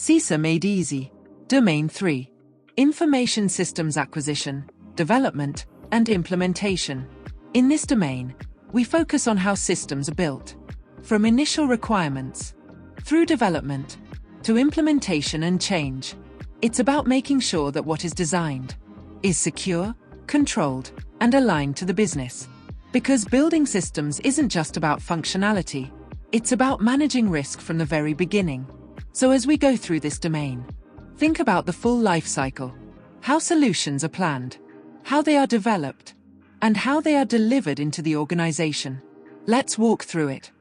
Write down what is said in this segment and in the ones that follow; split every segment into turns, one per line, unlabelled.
CISA made easy. Domain 3. Information Systems Acquisition, Development, and Implementation. In this domain, we focus on how systems are built. From initial requirements, through development, to implementation and change. It's about making sure that what is designed is secure, controlled, and aligned to the business. Because building systems isn't just about functionality, it's about managing risk from the very beginning. So as we go through this domain, think about the full life cycle, how solutions are planned, how they are developed, and how they are delivered into the organization. Let's walk through it.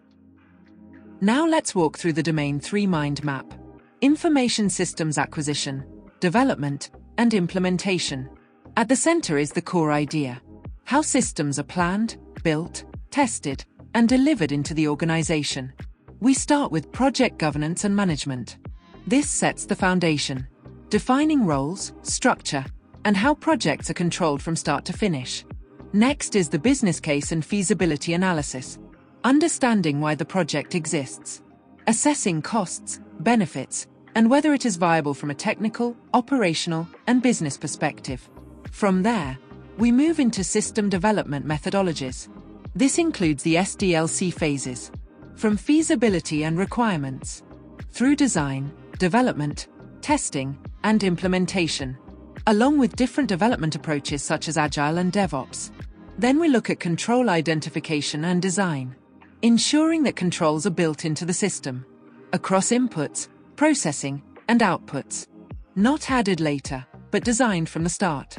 Now let's walk through the Domain 3 mind map. Information Systems Acquisition, Development, and Implementation. At the center is the core idea. How systems are planned, built, tested, and delivered into the organization. We start with project governance and management. This sets the foundation, defining roles, structure, and how projects are controlled from start to finish. Next is the business case and feasibility analysis, understanding why the project exists, assessing costs, benefits, and whether it is viable from a technical, operational, and business perspective. From there, we move into system development methodologies. This includes the SDLC phases, from feasibility and requirements, through design, development, testing, and implementation, along with different development approaches such as Agile and DevOps. Then we look at control identification and design, ensuring that controls are built into the system, across inputs, processing, and outputs. Not added later, but designed from the start.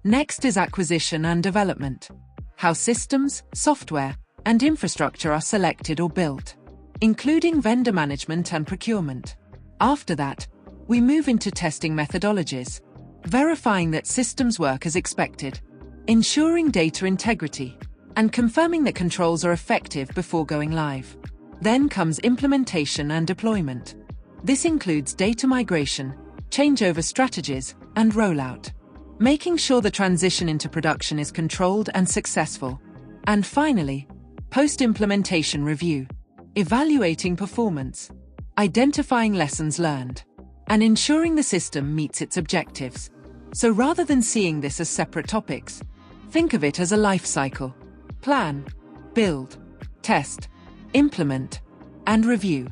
Next is acquisition and development, how systems, software, and infrastructure are selected or built, including vendor management and procurement. After that, we move into testing methodologies, verifying that systems work as expected, ensuring data integrity, and confirming that controls are effective before going live. Then comes implementation and deployment. This includes data migration, changeover strategies, and rollout, making sure the transition into production is controlled and successful. And finally, post-implementation review, evaluating performance, identifying lessons learned, and ensuring the system meets its objectives. So rather than seeing this as separate topics, think of it as a life cycle. Plan, build, test, implement, and review.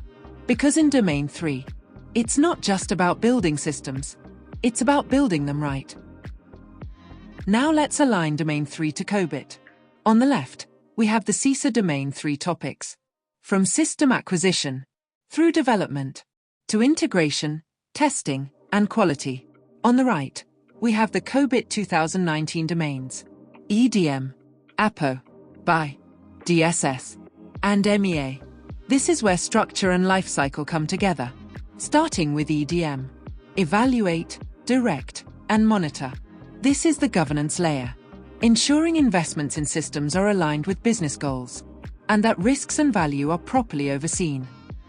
Because in Domain 3, it's not just about building systems, it's about building them right. Now let's align Domain 3 to COBIT. On the left, we have the CISA Domain 3 topics, from system acquisition, through development, to integration, testing, and quality. On the right, we have the COBIT 2019 domains, EDM, APO, BY, DSS, and MEA. This is where structure and lifecycle come together. Starting with EDM, evaluate, direct, and monitor. This is the governance layer, ensuring investments in systems are aligned with business goals, and that risks and value are properly overseen.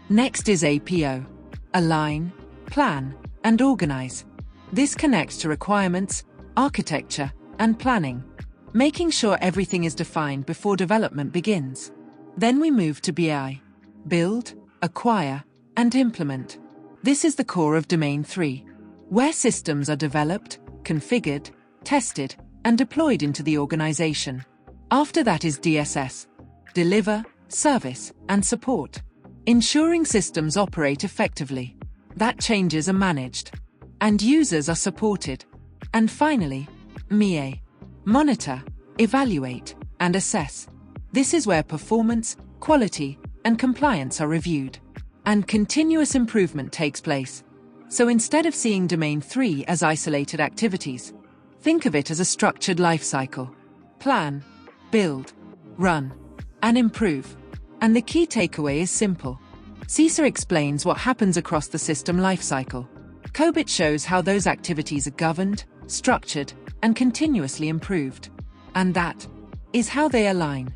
Next is APO, align, plan, and organize. This connects to requirements, architecture, and planning, making sure everything is defined before development begins. Then we move to BI, build, acquire, and implement. This is the core of Domain 3, where systems are developed, configured, tested, and deployed into the organization. After that is DSS, deliver, service, and support, ensuring systems operate effectively, that changes are managed, and users are supported. And finally, MEA, monitor, evaluate, and assess. This is where performance, quality, and compliance are reviewed, and continuous improvement takes place. So instead of seeing Domain 3 as isolated activities, think of it as a structured life cycle. Plan, build, run, and improve. And the key takeaway is simple. CISA explains what happens across the system lifecycle. COBIT shows how those activities are governed, structured, and continuously improved. And that is how they align.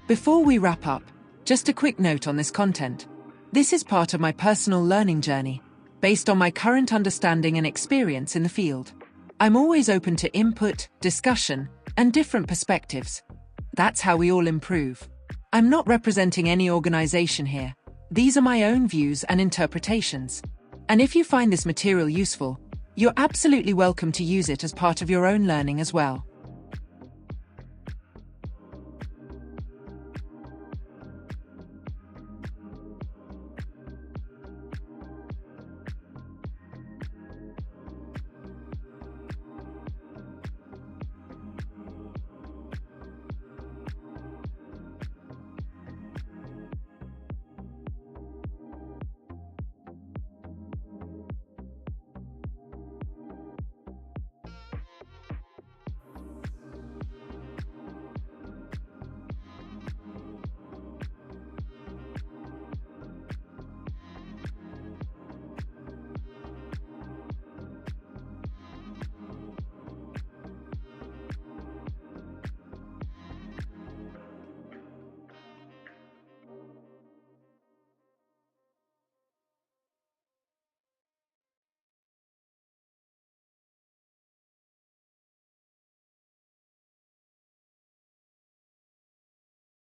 Before we wrap up, just a quick note on this content. This is part of my personal learning journey, based on my current understanding and experience in the field. I'm always open to input, discussion, and different perspectives. That's how we all improve. I'm not representing any organization here, These are my own views and interpretations. And if you find this material useful, you're absolutely welcome to use it as part of your own learning as well.